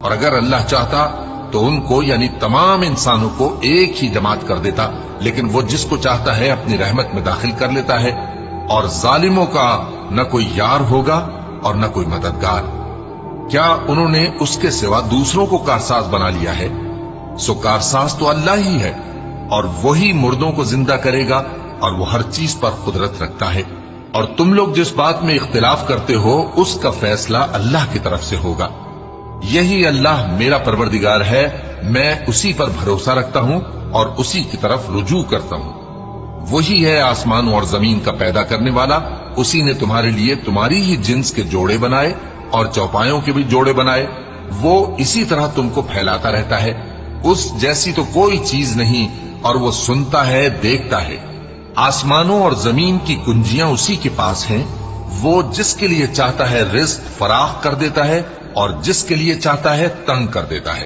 اور اگر اللہ چاہتا تو ان کو یعنی تمام انسانوں کو ایک ہی جماعت کر دیتا، لیکن وہ جس کو چاہتا ہے اپنی رحمت میں داخل کر لیتا ہے، اور ظالموں کا نہ کوئی یار ہوگا اور نہ کوئی مددگار۔ کیا انہوں نے اس کے سوا دوسروں کو کارساز بنا لیا ہے؟ سو کارساز تو اللہ ہی ہے، اور وہی مردوں کو زندہ کرے گا، اور وہ ہر چیز پر قدرت رکھتا ہے۔ اور تم لوگ جس بات میں اختلاف کرتے ہو اس کا فیصلہ اللہ کی طرف سے ہوگا۔ یہی اللہ میرا پروردگار ہے، میں اسی پر بھروسہ رکھتا ہوں اور اسی کی طرف رجوع کرتا ہوں۔ وہی ہے آسمانوں اور زمین کا پیدا کرنے والا، اسی نے تمہارے لیے تمہاری ہی جنس کے جوڑے بنائے اور چوپایوں کے بھی جوڑے بنائے۔ وہ اسی طرح تم کو پھیلاتا رہتا ہے، اس جیسی تو کوئی چیز نہیں، اور وہ سنتا ہے، دیکھتا ہے۔ آسمانوں اور زمین کی کنجیاں اسی کے پاس ہیں، وہ جس کے لیے چاہتا ہے رزق فراخ کر دیتا ہے اور جس کے لیے چاہتا ہے تنگ کر دیتا ہے۔